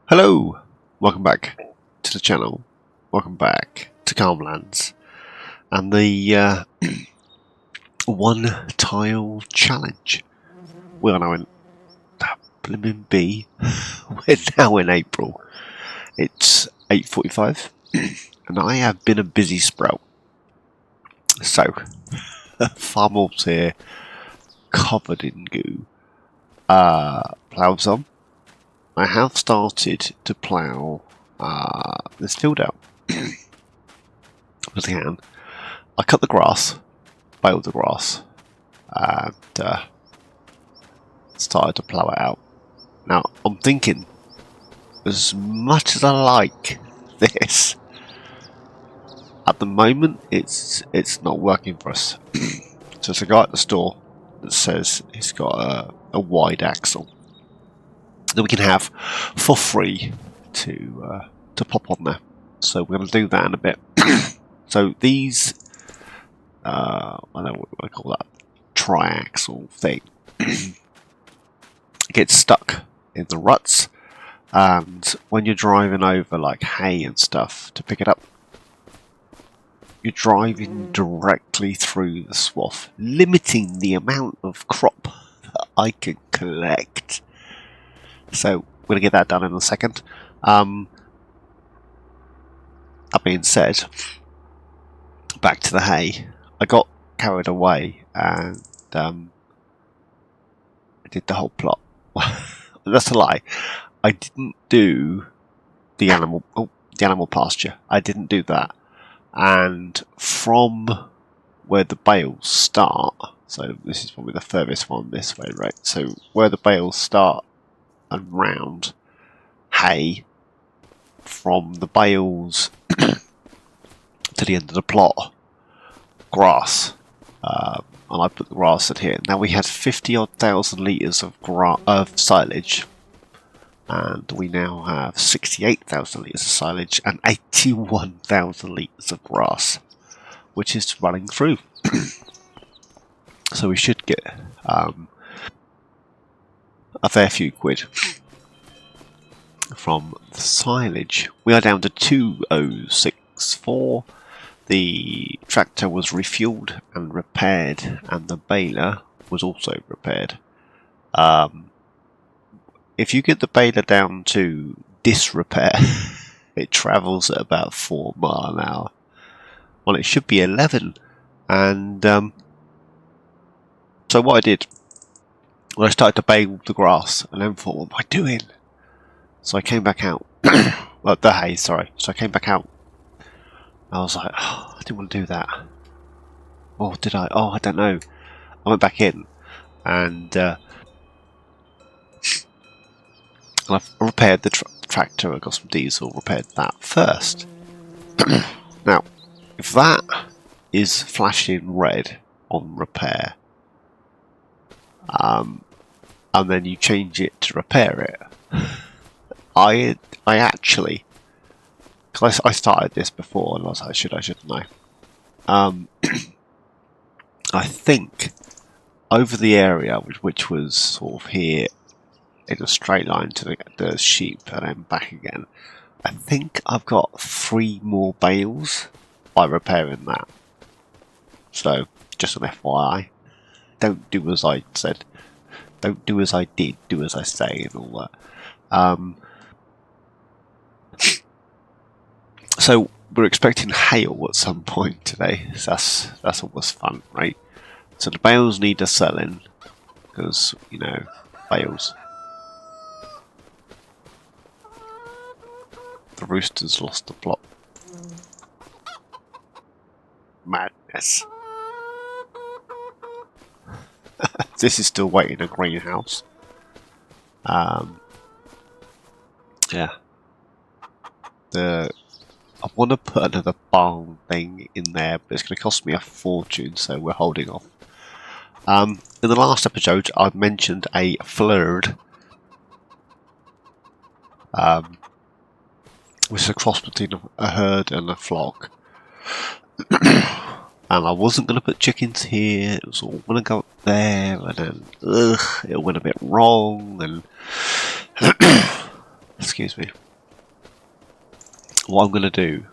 Hello, welcome back to the channel, welcome back to Calmlands and the one tile challenge. We are now in blimmin' B. We're now in April. It's 8:45 and I have been a busy sprout. So, farmers here covered in goo. Plows on. I have started to plough this field out as I can. I cut the grass, baled the grass, and started to plough it out. Now I'm thinking, as much as I like this, at the moment it's not working for us. So there's a guy at the store that says he's got a wide axle that we can have for free to pop on there. So we're going to do that in a bit. So these, I don't know what I call that, triaxle thing, gets stuck in the ruts, and when you're driving over like hay and stuff to pick it up, you're driving directly through the swath, limiting the amount of crop that I can collect. So we're going to get that done in a second. That being said, back to the hay. I got carried away and I did the whole plot. That's a lie. I didn't do the animal pasture. I didn't do that. And from where the bales start, so this is probably the furthest one this way, right? So where the bales start and round, hay, from the bales to the end of the plot, grass, and I put the grass in here. Now we had 50,000 litres of silage, and we now have 68,000 litres of silage and 81,000 litres of grass, which is running through. So we should get a fair few quid from the silage. We are down to 2064. The tractor was refueled and repaired, and the baler was also repaired. If you get the baler down to disrepair, it travels at about 4 miles an hour. Well, it should be 11. And so what I did, when I started to bale the grass, and then thought, what am I doing? So I came back out. Well, the hay, sorry. So I came back out. I was like, oh, I didn't want to do that. Or did I? Oh, I don't know. I went back in and I repaired the tractor. I got some diesel, repaired that first. Now, if that is flashing red on repair, and then you change it to repair it, I actually, because I started this before and I was like, shouldn't I? I think over the area which was sort of here in a straight line to the sheep and then back again, I think I've got 3 more bales by repairing that. So just an FYI, don't do as I said, don't do as I did, do as I say, and all that. So we're expecting hail at some point today. So that's always fun, right? So the bales need a selling because, you know, bales. The rooster's lost the plot. Madness. This is still waiting in a greenhouse. Yeah. I want to put another barn thing in there, but it's going to cost me a fortune, so we're holding off. In the last episode, I mentioned a flurd, which is a cross between a herd and a flock. And I wasn't going to put chickens here, it was all going to go up there, and then it went a bit wrong, and excuse me. What I'm going to do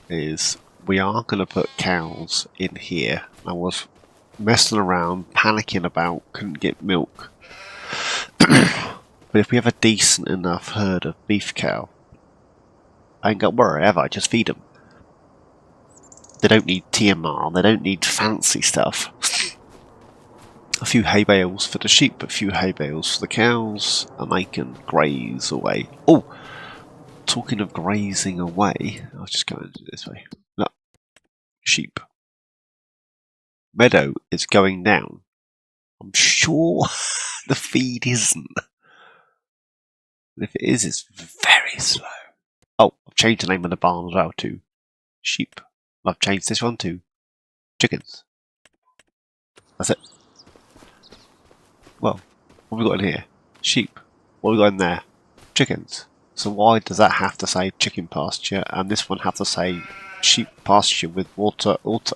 is we are going to put cows in here. I was messing around, panicking about couldn't get milk. But if we have a decent enough herd of beef cow, I ain't got worry ever, I just feed them. They don't need TMR, they don't need fancy stuff. A few hay bales for the sheep, a few hay bales for the cows, and they can graze away. Oh! Talking of grazing away, I'll just go into this way. No. Sheep. Meadow is going down. I'm sure the feed isn't. If it is, it's very slow. Oh, I've changed the name of the barn as well to sheep. I've changed this one to chickens. That's it. Well, what have we got in here? Sheep. What have we got in there? Chickens. So why does that have to say chicken pasture and this one have to say sheep pasture with water auto?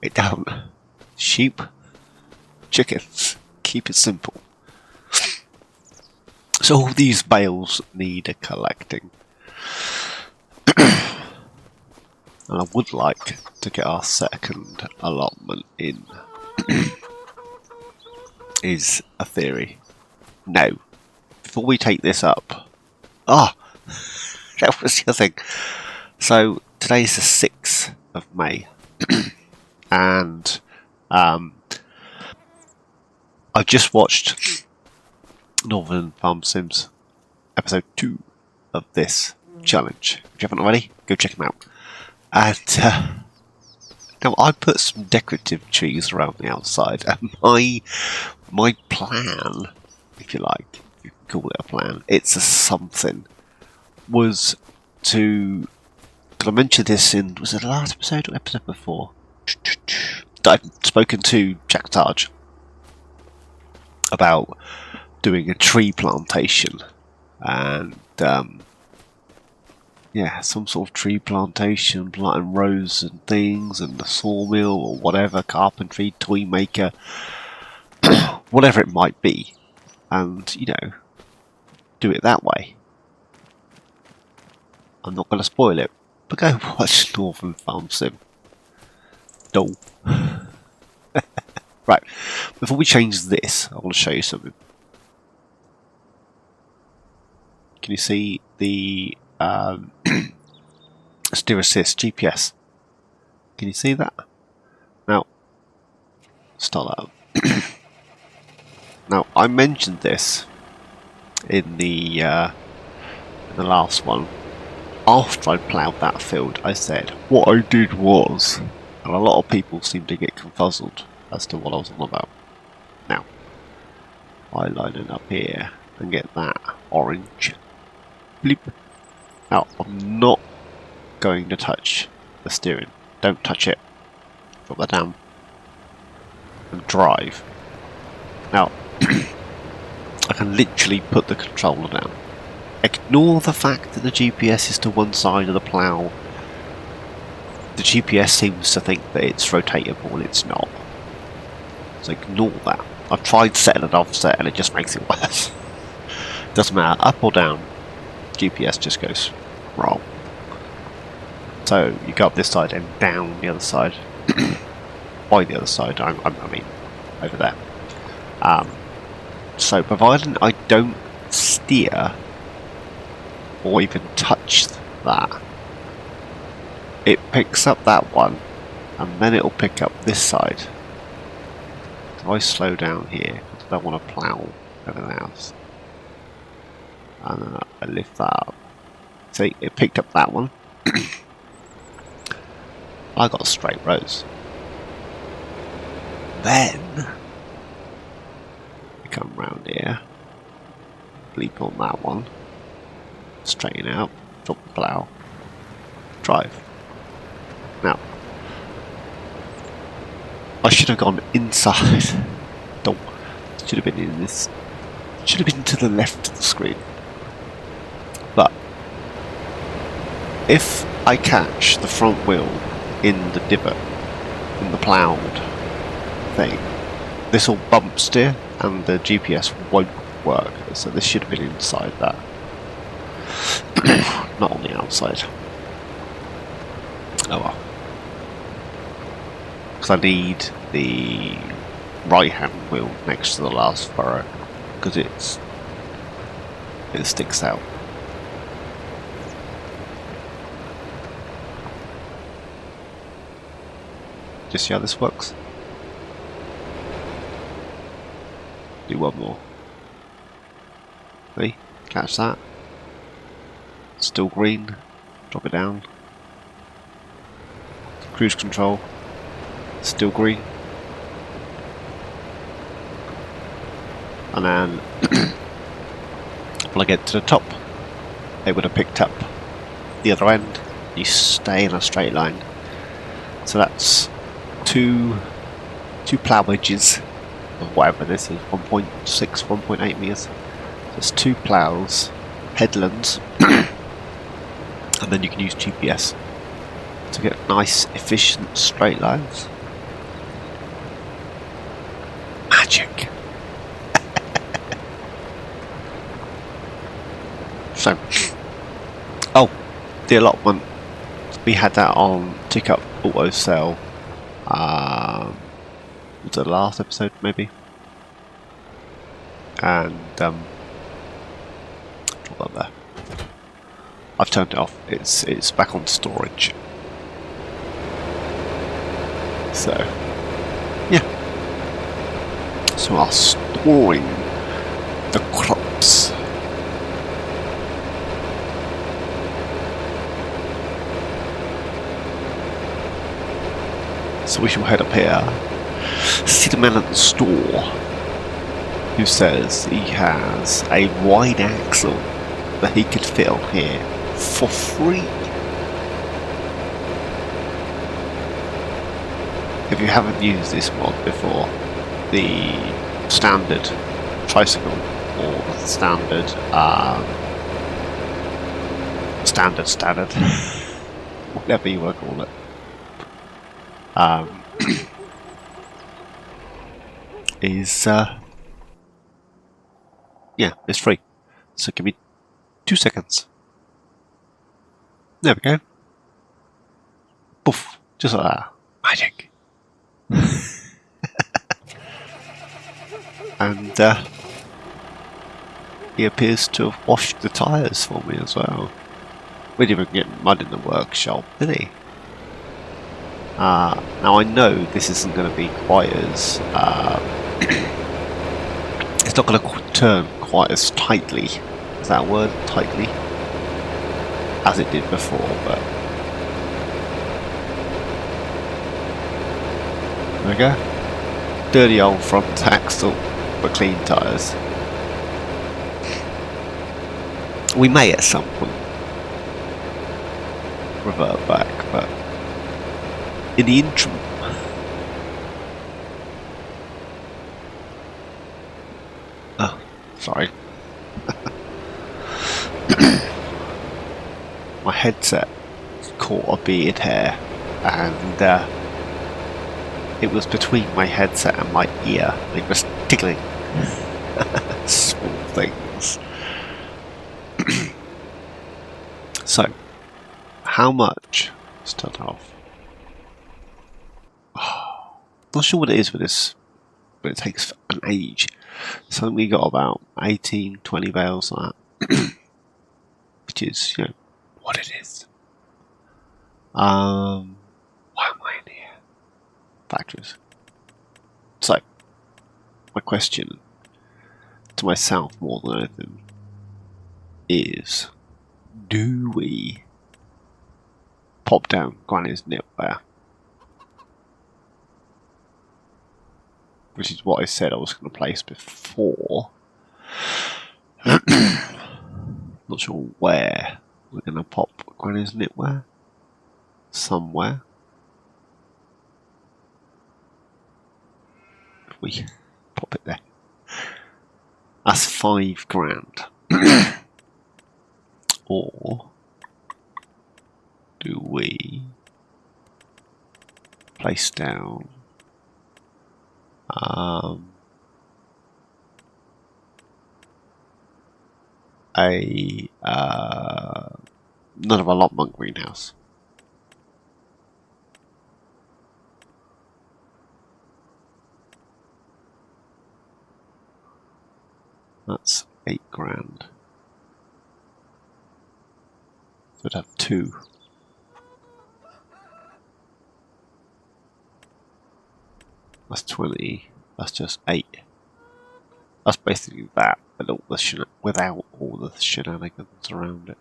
It don't. Sheep, chickens. Keep it simple. So all these bales need a collecting. And I would like to get our second allotment in. Is a theory. No. Before we take this up. Ah! That was the other thing. So today's the 6th of May. And I've just watched Northern Farm Sims episode 2 of this challenge. If you haven't already, go check them out. And now I put some decorative trees around the outside, and my plan, if you like, if you can call it a plan, it's a something, was to, did I mention this in, was it the last episode or episode before? I've spoken to Jack Targe about doing a tree plantation, and yeah, some sort of tree plantation, planting rows and things, and the sawmill or whatever, carpentry, toy maker, whatever it might be, and, you know, do it that way. I'm not going to spoil it, but go watch Northern Farm Sim. No. Right, before we change this, I want to show you something. Can you see the steer assist GPS? Can you see that? Now, start that up. Now, I mentioned this in the last one. After I ploughed that field, I said what I did was, and a lot of people seem to get confuzzled as to what I was on about. Now, I line it up here and get that orange. Bleep. Now, I'm not going to touch the steering. Don't touch it. Drop that down. And drive. Now, I can literally put the controller down. Ignore the fact that the GPS is to one side of the plough. The GPS seems to think that it's rotatable and it's not. So ignore that. I've tried setting an offset and it just makes it worse. Doesn't matter, up or down, GPS just goes wrong. So you go up this side and down the other side. By the other side, I mean over there. So providing I don't steer or even touch that, it picks up that one and then it'll pick up this side. If I slow down here, because I don't want to plough everything else, and then I lift that up. See, it picked up that one. I got straight rows. Then I come round here, bleep on that one, straighten out, drop the plough, drive. Now, I should have gone inside. Don't. Should have been in this. Should have been to the left of the screen. But if I catch the front wheel in the divot, in the ploughed thing, this will bump steer and the GPS won't work. So this should have been inside that. Not on the outside. Oh well. Because I need the right hand wheel next to the last furrow, because it sticks out. Do you see how this works? Do one more. See? Catch that. Still green. Drop it down. Cruise control. Still green. And then when I get to the top, it would have picked up the other end. You stay in a straight line. So that's two plough edges of whatever this is, 1.6, 1.8 meters. There's two ploughs, headlands, and then you can use GPS to get nice, efficient straight lines. Magic. So, oh, the allotment. We had that on Tick Up Auto Sale. Was it the last episode, maybe? And drop that there. I've turned it off. It's back on storage. So yeah. So I'm storing the crops. So we shall head up here. See the man at the store who says he has a wide axle that he could fit on here for free. If you haven't used this mod before, the standard tricycle or the standard whatever you want to call it, is yeah, it's free. So give me 2 seconds. There we go. Poof, just like that. Magic. And he appears to have washed the tyres for me as well. We didn't even get mud in the workshop, did he? Now I know this isn't going to be quite as it's not going to turn quite as tightly, is that a word, tightly, as it did before, but there we go. Dirty old front axle, but clean tyres. We may at some point revert back, but in the interim, oh, sorry. My headset caught a beard hair, and it was between my headset and my ear. It was tickling. Small things. So, how much? Let's turn it off. Not sure what it is with this, but it takes an age. So we got about 18, 20 bales on that, which is, you know, what it is. Why am I in here? Factories. So, my question to myself more than anything is, do we pop down Granny's knitwear? Which is what I said I was going to place before. Not sure where we're going to pop Granny's knitwear. Somewhere. If we pop it there. That's £5,000. Or do we place down a none of our allotment greenhouse. That's £8,000. So I'd have 2. That's 20. That's just 8. That's basically that, but all the without all the shenanigans around it.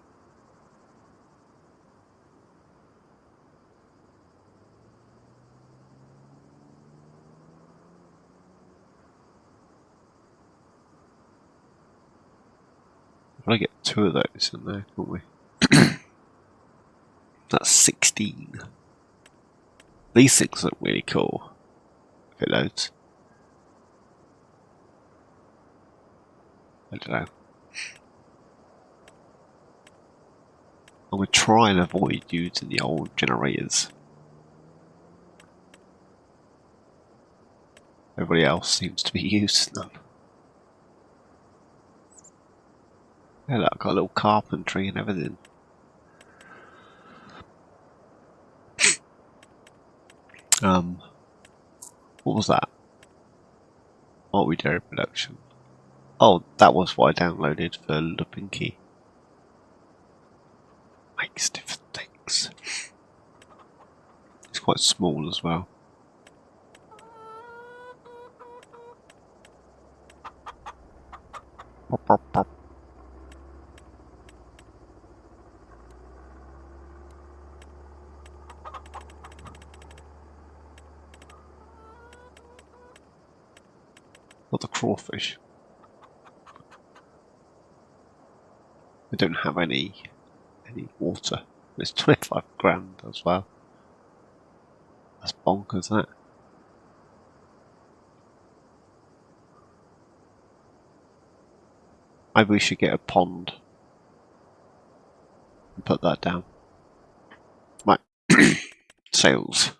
We'll get 2 of those in there, can't we? That's 16. These things look really cool. If it loads. I don't know. I'm going to try and avoid using the old generators. Everybody else seems to be using them. Yeah, look, I've got a little carpentry and everything. What was that? What we do production? Oh, that was what I downloaded for the Pinky. Makes different things. It's quite small as well. Pop, pop, pop. Not the crawfish. We don't have any water. It's £25,000 as well. That's bonkers, isn't it? Maybe we should get a pond and put that down. Right. Sales.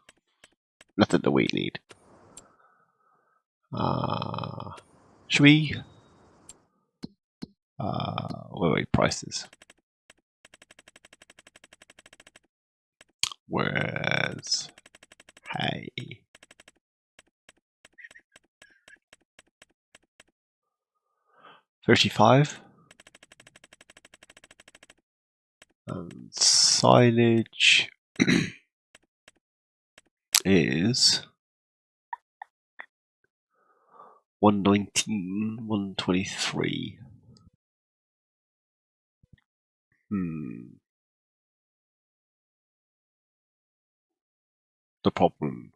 Nothing that we need. Should we? Wait, prices. Where's hay? $35. And silage is 119, 123. The problem.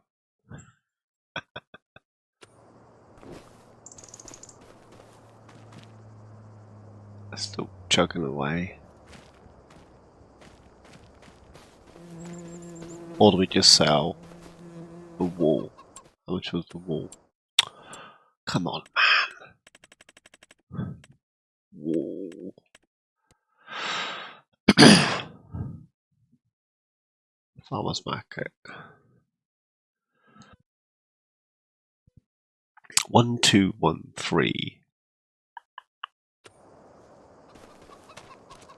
It's still chugging away. Or do we just sell the wool? How much was the wool? Come on, man. Wool. Farmers market. 1213.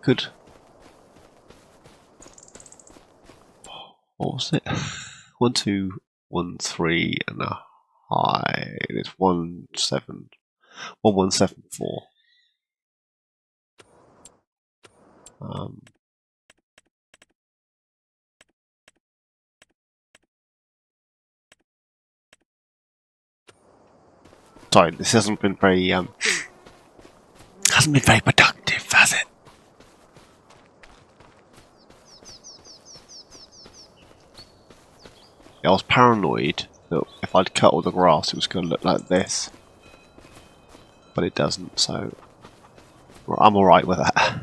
Good. What was it? 1213 and a high. It's 1174. Sorry, this hasn't been very productive, has it? I was paranoid that if I'd cut all the grass, it was going to look like this, but it doesn't. So I'm all right with that.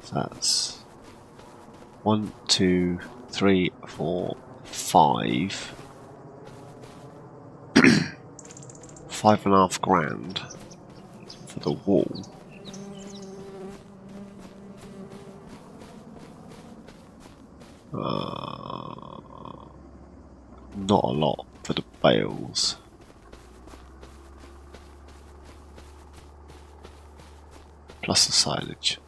So that's 1, 2, 3, 4, 5. £5,500 for the wool. Not a lot for the bales. Plus the silage.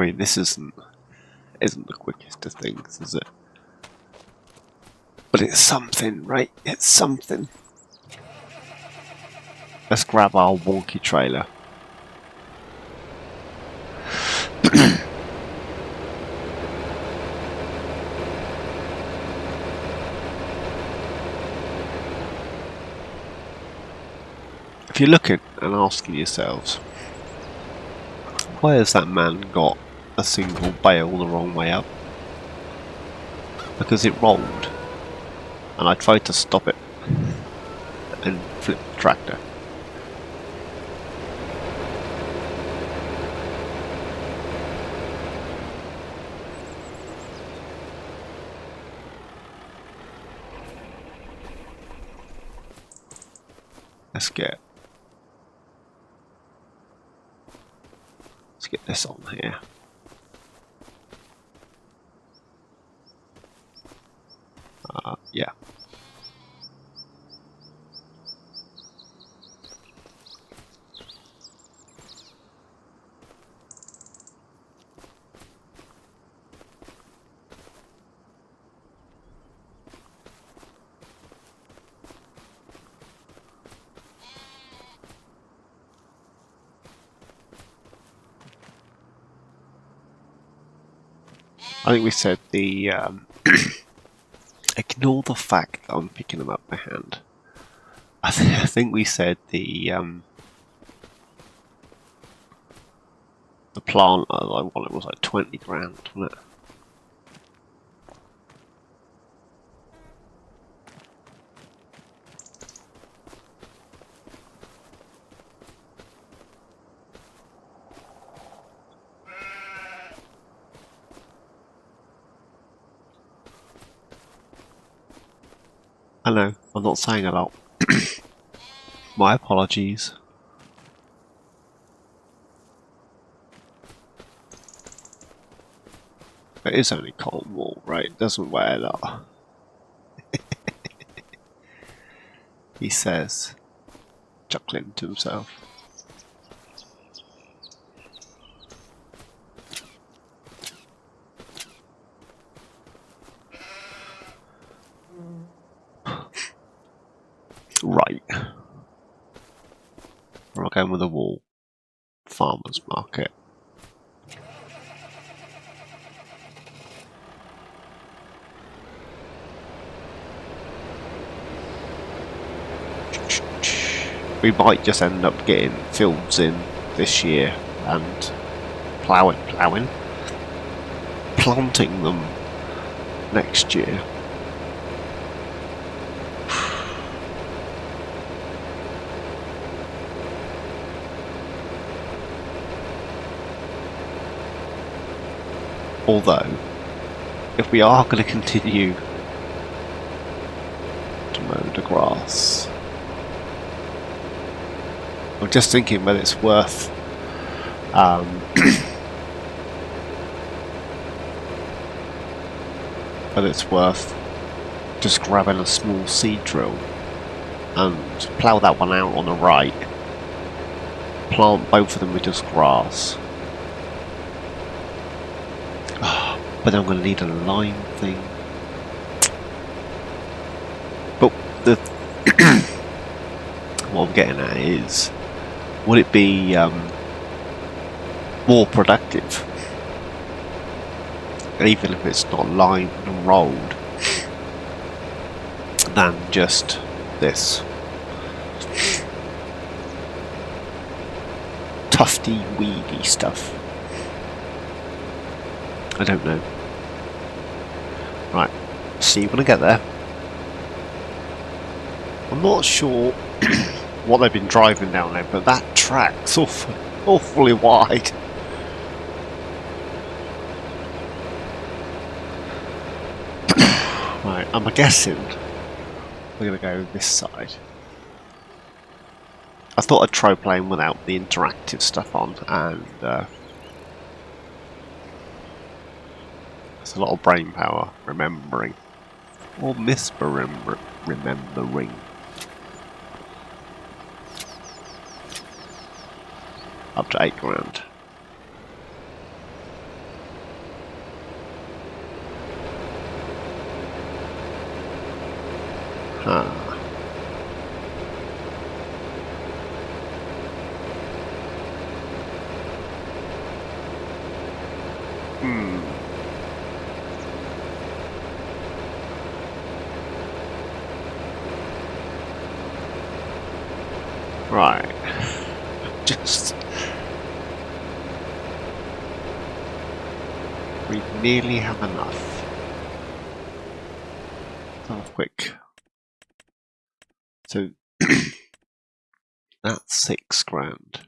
mean, this isn't the quickest of things, is it? But it's something, right? It's something. Let's grab our wonky trailer. If you're looking and asking yourselves, why has that man got a single bale the wrong way up? Because it rolled, and I tried to stop it and flip the tractor. Let's get this on here. Yeah. I think we said the ignore the fact that I'm picking them up by hand. I think we said the plant I wanted was like 20 grand, wasn't it? I know, I'm not saying a lot. My apologies. It is only cotton wool, right? It doesn't wear a lot. He says, chuckling to himself. Right. We're not going with a wool. Farmers market. We might just end up getting fields in this year and planting them next year. Although, if we are going to continue to mow the grass, I'm just thinking whether it's worth just grabbing a small seed drill and plough that one out on the right, plant both of them with just grass. But I'm going to need a line thing. But what I'm getting at is, would it be more productive, even if it's not lined and rolled, than just this tufty, weedy stuff? I don't know. Right, see you when I get there. I'm not sure what they've been driving down there, but that track's awfully wide. Right, I'm guessing we're going to go this side. I thought I'd try playing without the interactive stuff on, and it's a lot of brain power remembering, or misremembering. Up to 8 grand. Ah. Right. Just... We nearly have enough. Let's have a quick... So... That's 6 grand.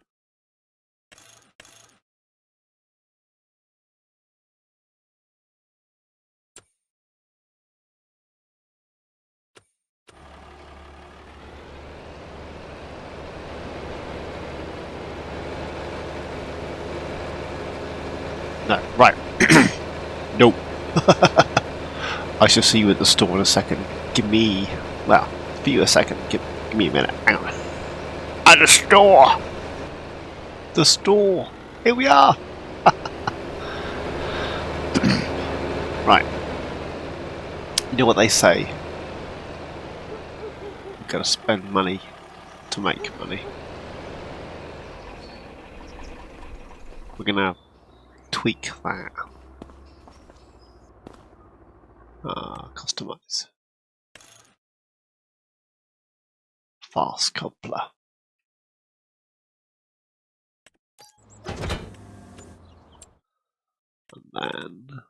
No, right. Nope. I shall see you at the store in a second. Give me... Well, for you a second. Give me a minute. Hang on. At the store! The store! Here we are! Right. You know what they say? You've got to spend money to make money. We're gonna tweak that. Customize. Fast coupler. And then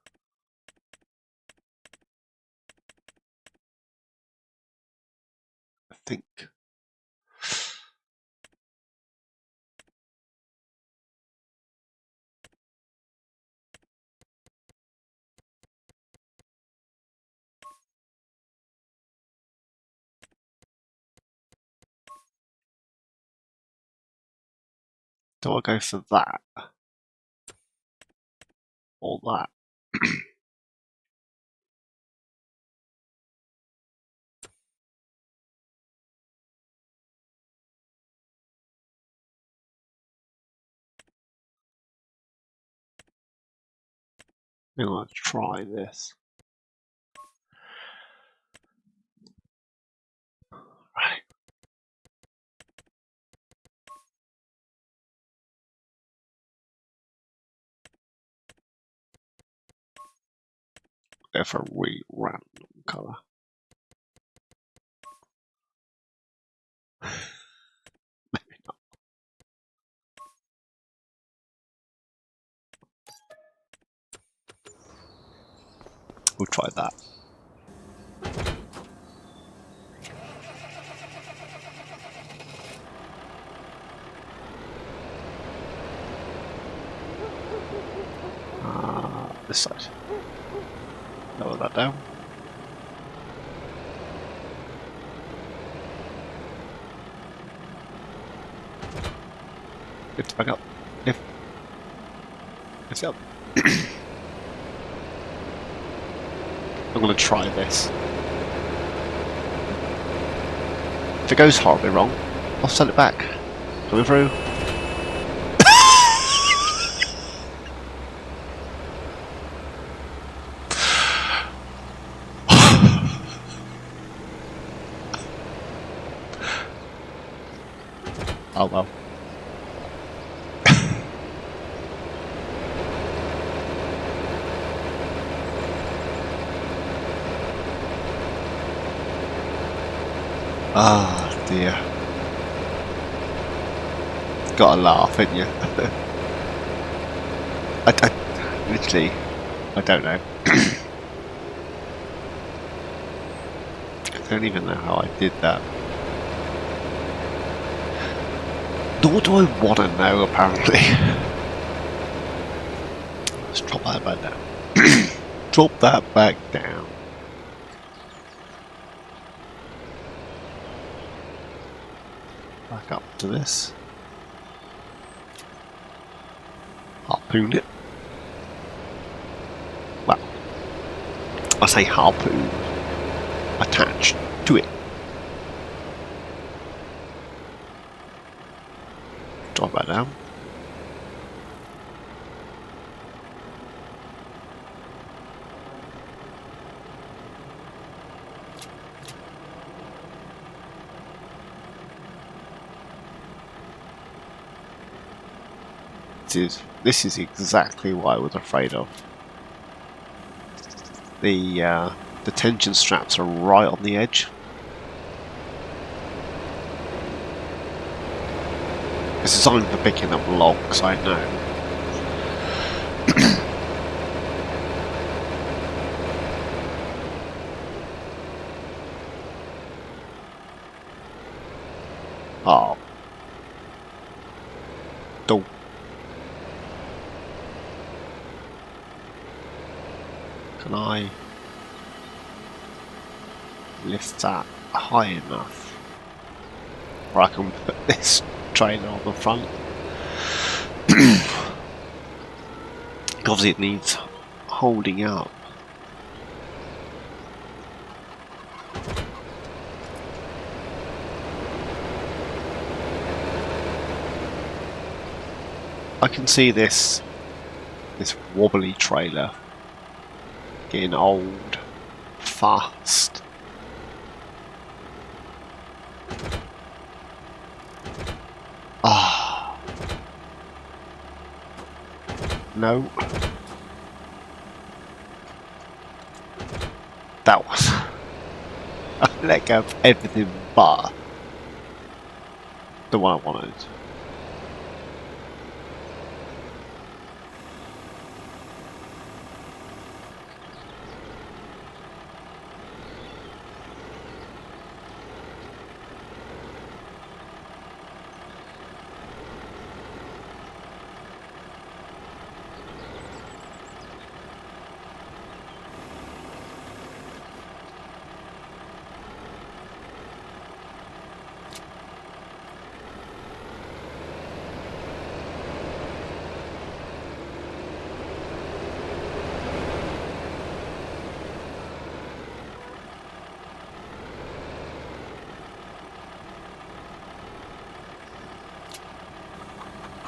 I think do I go for that or that? I'm gonna try this. Right. Go for a really random colour. Maybe not. We'll try that. This side. Lower that down. Lift it back up. Lift. Lift it up. I'm going to try this. If it goes horribly wrong, I'll send it back. Coming through. Oh well. Ah, dear. Gotta laugh, ain't you? I literally, I don't know. I don't even know how I did that. Nor do I want to know, apparently. Let's drop that back down. Drop that back down. Back up to this. Harpoon it. Well, I say harpoon. Attached to it. Drop that down. this is exactly what I was afraid of. The tension straps are right on the edge. It's designed for picking up logs, I know. Oh. Don't. Can I lift that high enough where I can put this trailer on the front? Obviously it needs holding up. I can see this wobbly trailer getting old fast. Ah, no, that was I let go of everything but the one I wanted.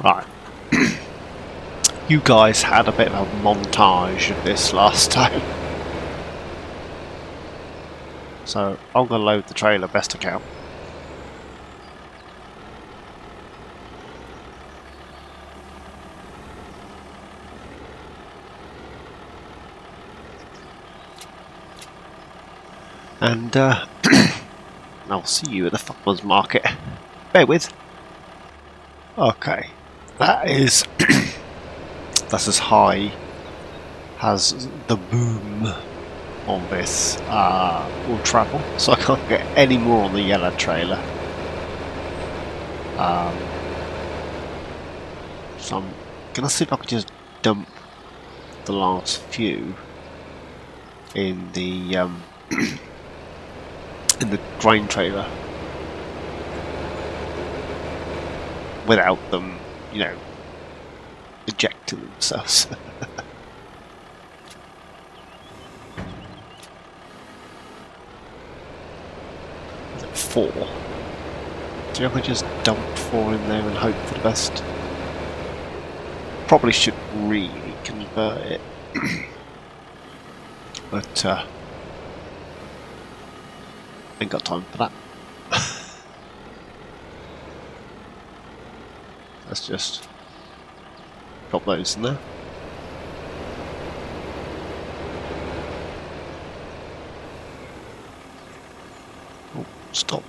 Right. You guys had a bit of a montage of this last time. So I'm going to load the trailer best I can. And I'll see you at the farmer's market. Bear with. Okay. That is that's as high as the boom on this will travel, so I can't get any more on the yellow trailer. So I'm gonna see if I can just dump the last few in the in the grain trailer without them, you know, ejecting themselves. Is it 4? Do you know if I just dump 4 in there and hope for the best? Probably should really convert it. But ain't got time for that. Let's just drop those in there. Oh, stop.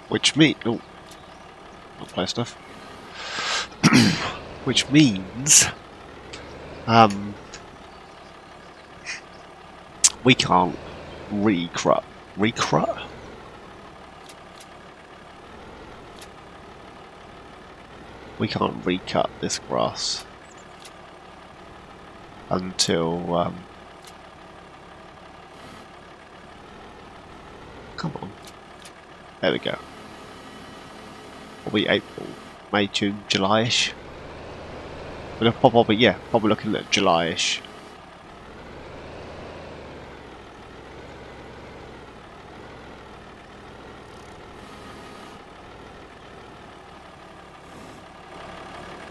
Which means, oh, not play stuff. Which means we can't recrut. We can't recut this grass until come on. There we go. Probably April, May, June, July-ish. We'll probably, yeah, probably looking at July-ish.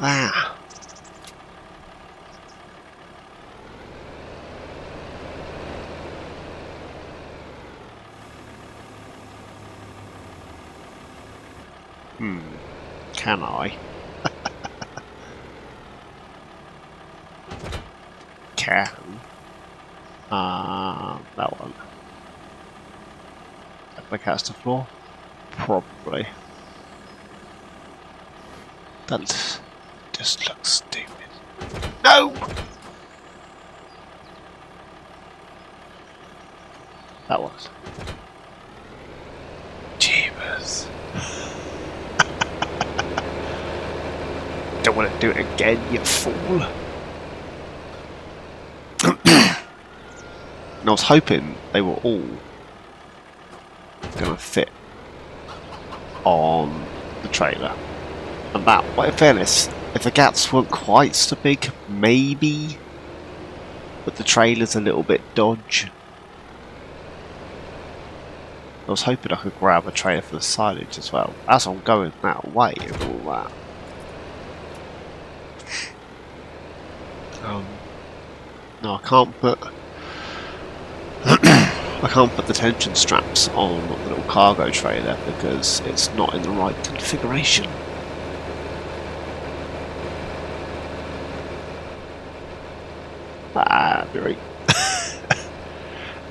Ah. Can I? Can. That one. If I cast the floor? Probably. That just looks stupid. No! That was. Jeebus. Don't want to do it again, you fool. And I was hoping they were all going to fit on the trailer. And that, well, in fairness, if the gaps weren't quite so big, maybe. But the trailer's a little bit dodge. I was hoping I could grab a trailer for the silage as well, as I'm going that way and all that. No, I can't put I can't put the tension straps on the little cargo trailer because it's not in the right configuration. Right.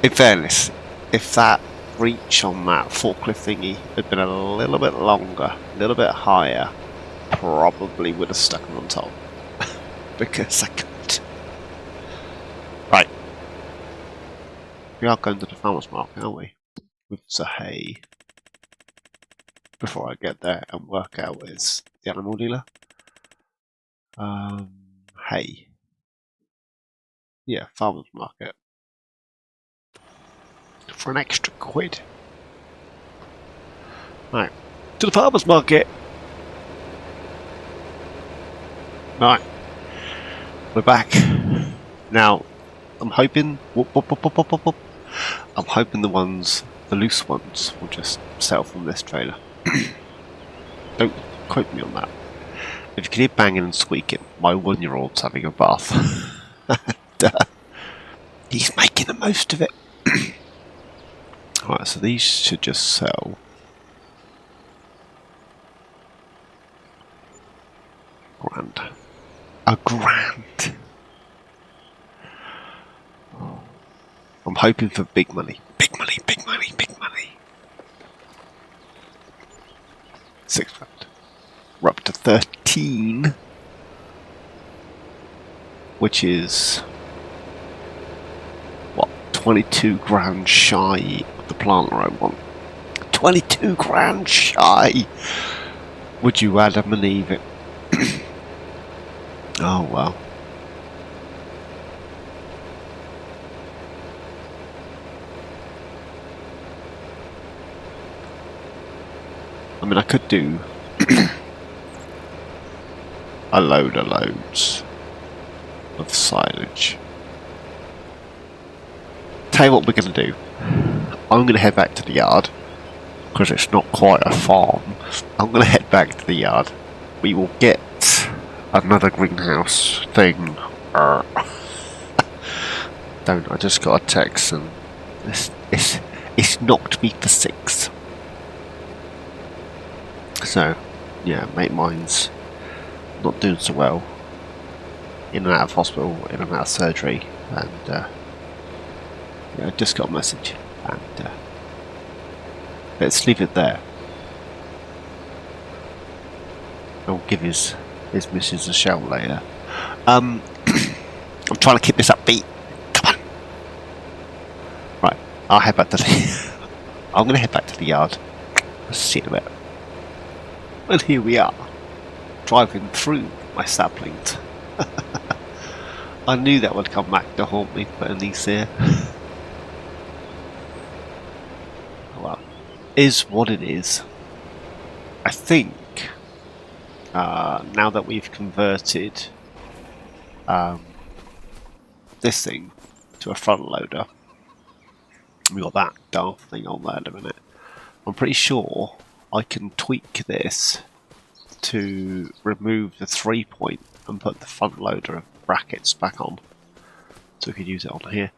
In fairness, if that reach on that forklift thingy had been a little bit longer, a little bit higher, probably would have stuck them on top. Because I couldn't. Right. We are going to the farmer's market, aren't we? With the hay. Before I get there and work out where's the animal dealer. Hay. Yeah, farmer's market. For an extra quid. Right. To the farmer's market! Right. We're back. Now, I'm hoping... I'm hoping the loose ones, will just sell from this trailer. Don't quote me on that. If you can hear banging and squeaking, my 1-year-old's having a bath. He's making the most of it. Alright, so these should just sell. Grand. A grand. I'm hoping for big money. Big money, big money, big money. 6 grand. We're up to 13. Which is... what? 22 grand shy of the planter I want. 22 grand shy! Would you rather believe it? Oh well. I mean, I could do a load of loads of silage. Tell you what we're going to do. I'm going to head back to the yard because it's not quite a farm. I'm going to head back to the yard. We will get another greenhouse thing. Don't, I just got a text and it's knocked me for 6. So, yeah, mate mine's not doing so well. In and out of hospital, in and out of surgery, and yeah, I just got a message, and let's leave it there. I'll give his missus a shout later. I'm trying to keep this upbeat. Come on. Right, I'll head back to the. I'm going to head back to the yard. I'll see you in a bit. Well, here we are, driving through my saplings. I knew that would come back to haunt me, putting these here. Well, is what it is. I think now that we've converted this thing to a front loader, we got that daft thing on there in a minute. I'm pretty sure I can tweak this to remove the 3-point and put the front loader of brackets back on, so we can use it on here.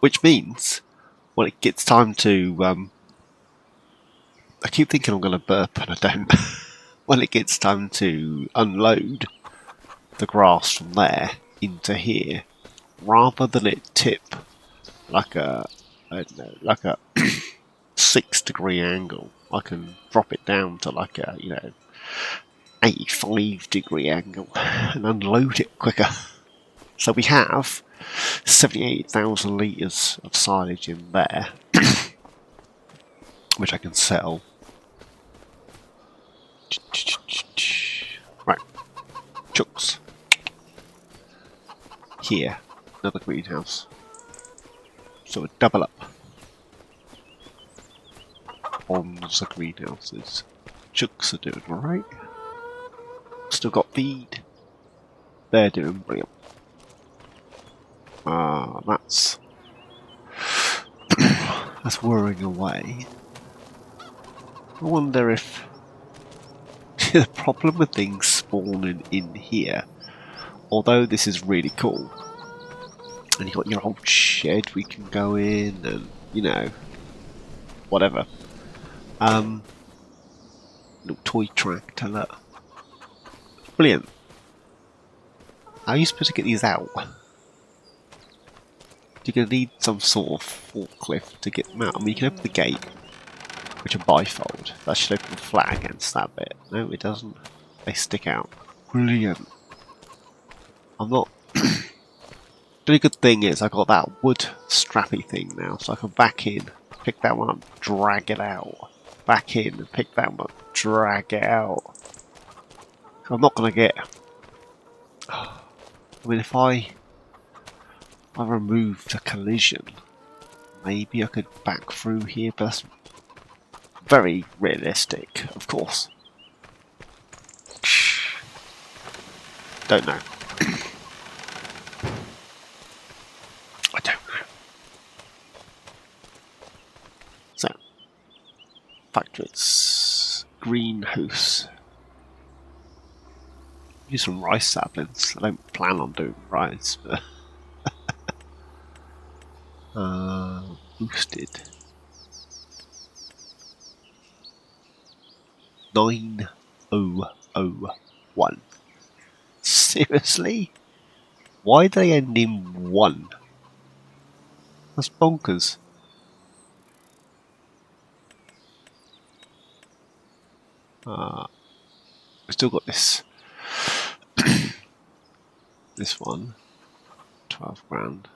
Which means when it gets time to I keep thinking I'm going to burp and I don't. When it gets time to unload the grass from there into here, rather than it tip like a, I don't know, like a 6-degree angle, I can drop it down to like a, 85-degree angle and unload it quicker. So we have 78,000 litres of silage in there, which I can sell. Right, chooks. Here, another greenhouse. So a double up on the greenhouses. Chooks are doing alright. Still got feed. They're doing brilliant. That's whirring away. I wonder if the problem with things spawning in here, although this is really cool, and you've got your old shed we can go in and, whatever. Little toy tractor, look. Brilliant. How are you supposed to get these out? You're going to need some sort of forklift to get them out. I mean, you can open the gate, which are bifold. That should open flat against that bit. No, it doesn't. They stick out. Brilliant. I'm not... The only good thing is I got that wood strappy thing now, so I can back in, pick that one up, drag it out. Back in and pick that one up, drag it out. So I'm not going to get... I mean, if I remove the collision, maybe I could back through here, but that's very realistic, of course. Don't know. I don't know. So, factories, greenhouse. Use some rice saplings. I don't plan on doing rice, but boosted 9001. Seriously? Why do they end in 1? That's bonkers. We've still got this. This one. 12 grand.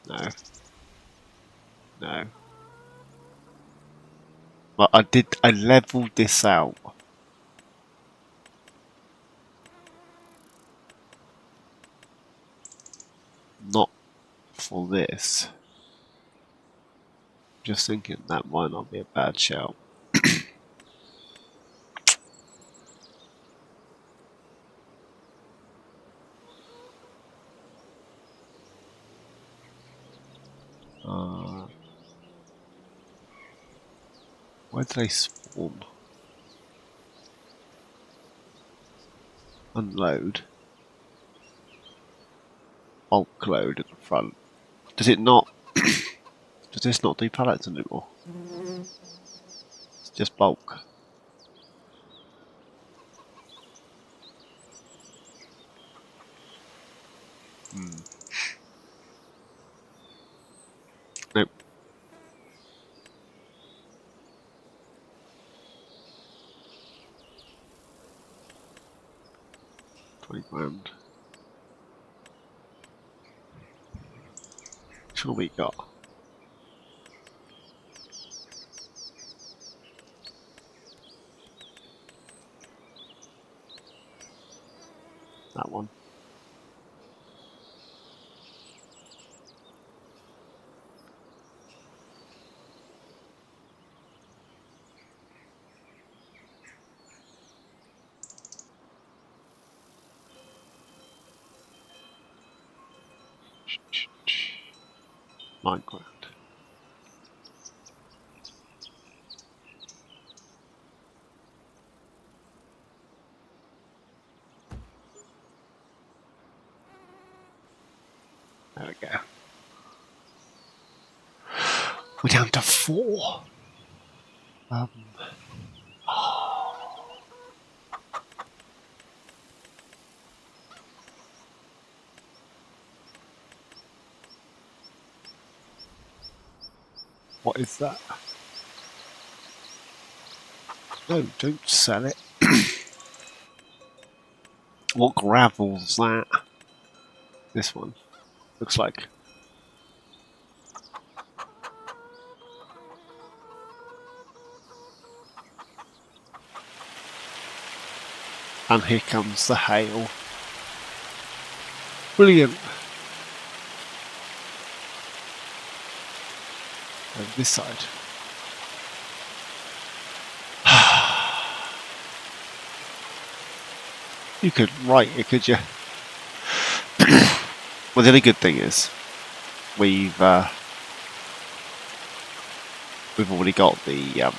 No. No. Well, I leveled this out. Not for this. Just thinking that might not be a bad shout. Where did they spawn? Unload. Bulk load at the front. Does it not? Does this not do pallets anymore? It's just bulk. Nope. £20 grand. Sure we got. That one. Minecraft. There we go. We're down to 4. What is that? No, don't sell it. What gravel's that? This one. Looks like. And here comes the hail. Brilliant. And this side. You could write it, could you? Well, the only good thing is we've already got the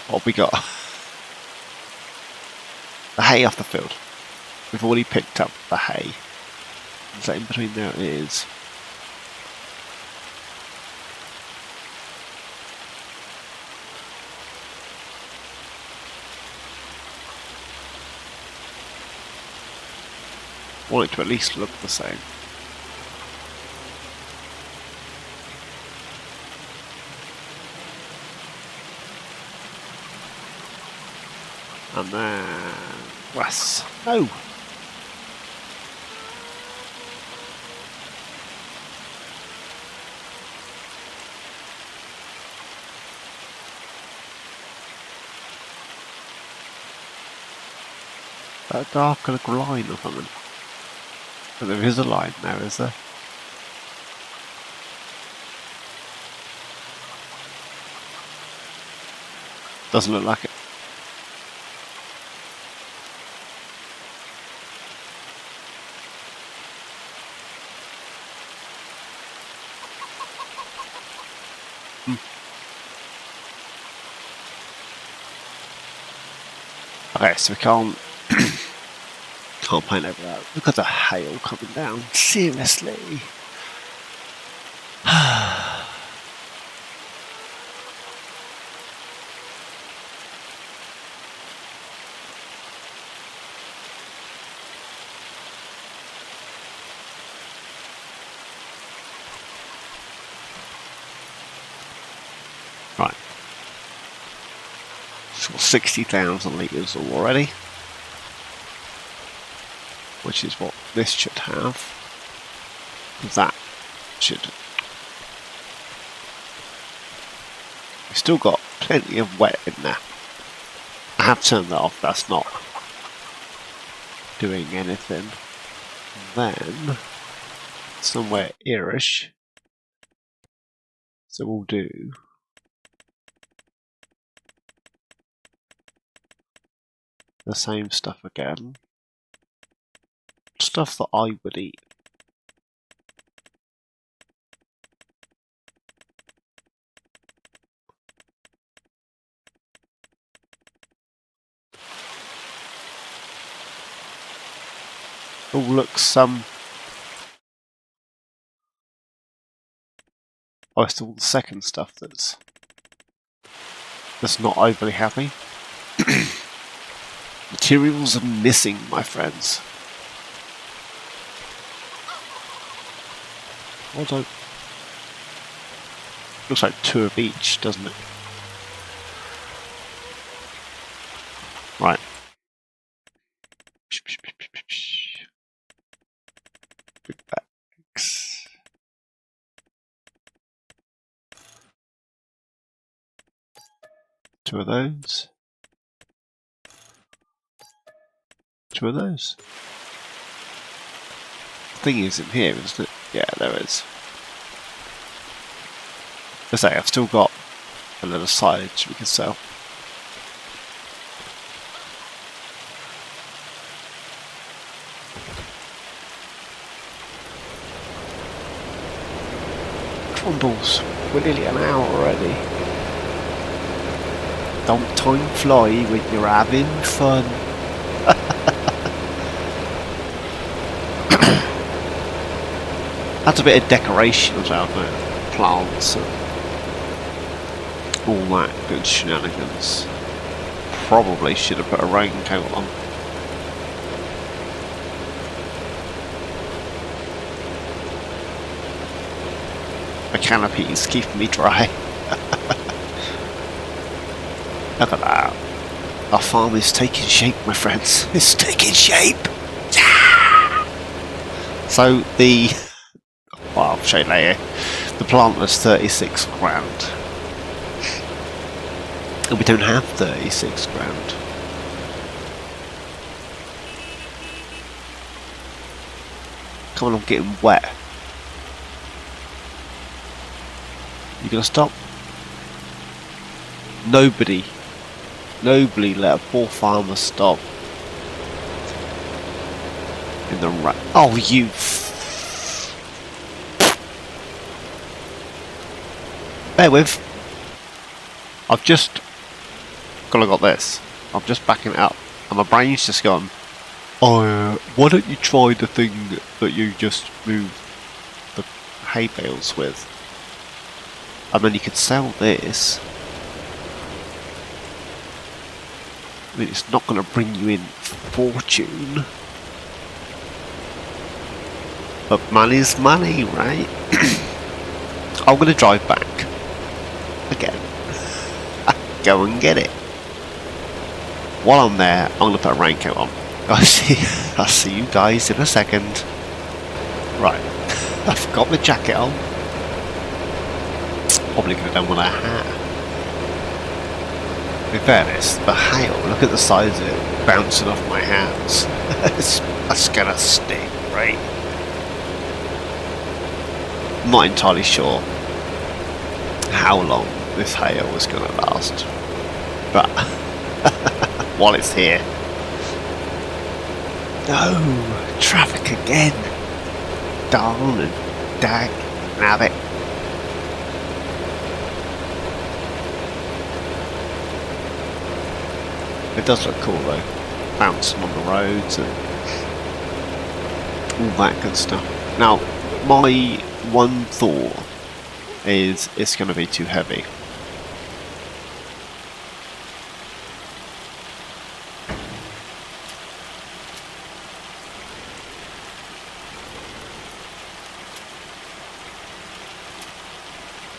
what we got? The hay off the field. We've already picked up the hay. So in between there it is. I want it to at least look the same. And then grass. No! That dark little line or something. But there is a line now, is there? Doesn't look like it. Okay, so we can't paint over that. Look at the hail coming down. Seriously. Right. So 60,000 litres already. Which is what this should have. That should. We've still got plenty of wet in there. I have turned that off, that's not doing anything. Then, somewhere here-ish. So we'll do the same stuff again. Stuff that I would eat. Oh, looks oh, it's still the second stuff that's not overly happy. Materials are missing, my friends. Although, looks like 2 of each, doesn't it? Right. Big bags. Two of those. 2 of those. The thing is in here, isn't it? Yeah, there is. As I say, I've still got a little silage we can sell. Crumbles, we're nearly an hour already. Don't time fly when you're having fun. Adds a bit of decoration as well, doesn't it? Plants and all that good shenanigans. Probably should have put a raincoat on. The canopy is keeping me dry. Look at that. Our farm is taking shape, my friends. It's taking shape. Yeah! So the... well, I'll show you later. The plant was 36 grand. And we don't have 36 grand. Come on, I'm getting wet. You gonna stop? Nobody let a poor farmer stop. In the rain. Oh, you. Bear with. I've just got this. I'm just backing it up. And my brain's just gone, oh, why don't you try the thing that you just moved the hay bales with? And then you could sell this. I mean, it's not going to bring you in fortune. But money's money, right? I'm going to drive back. Again. Go and get it. While I'm there, I'm going to put a raincoat on. I'll see you guys in a second. Right. I've got my jacket on. Probably could have done with a hat. In fairness, the hail, look at the size of it bouncing off my hands. That's gonna sting, right? I'm not entirely sure how long this hail is gonna last, but while it's here. No, traffic again. Darn and dag, nabbit. It does look cool though, bouncing on the roads and all that good stuff. Now, my one thought is it's going to be too heavy.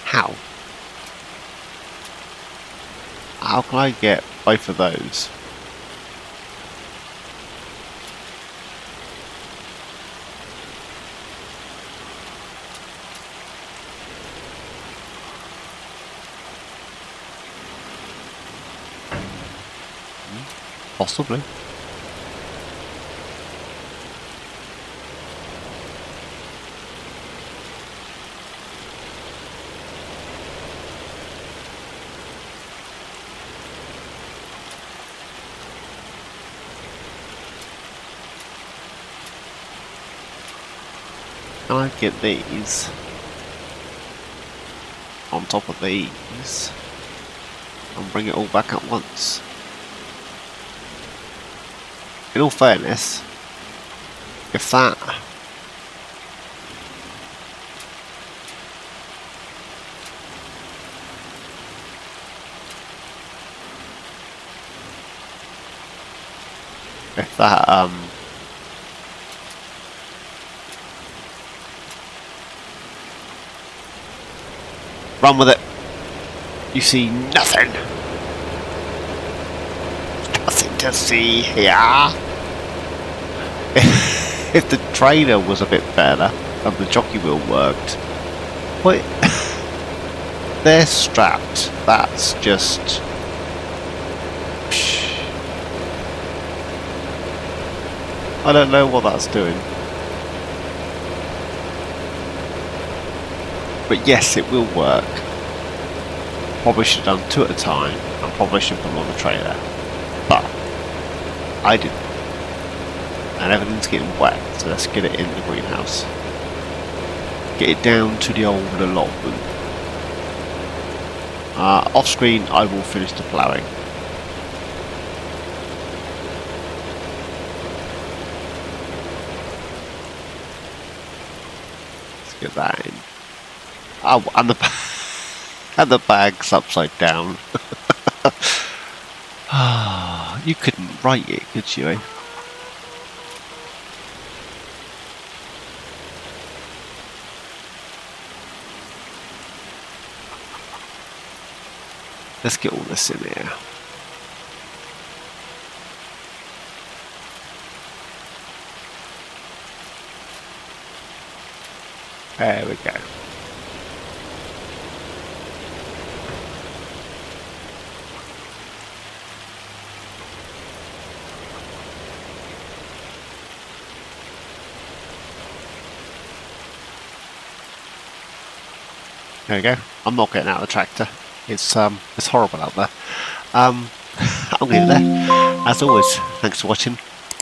How? How can I get both of those? Possibly. Can I get these on top of these and bring it all back at once? In all fairness, if that run with it. You see nothing. Nothing to see here. If the trailer was a bit better and the jockey wheel worked, but they're strapped. That's just. Psh. I don't know what that's doing. But yes, it will work. Probably should have done two at a time and probably should have put them on the trailer. But I didn't. And everything's getting wet, so let's get it in the greenhouse. Get it down to the old allotment. Off screen, I will finish the ploughing. Get that in. Oh, and the and the bag's upside down. You couldn't write it, could you? Eh? Let's get all this in here. There we go. There we go. I'm not getting out of the tractor. It's horrible out there. I'll leave it there. As always, thanks for watching.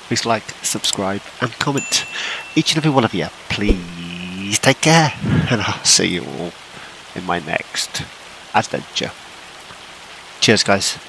Please like, subscribe, and comment. Each and every one of you, please take care, and I'll see you all in my next adventure. Cheers, guys.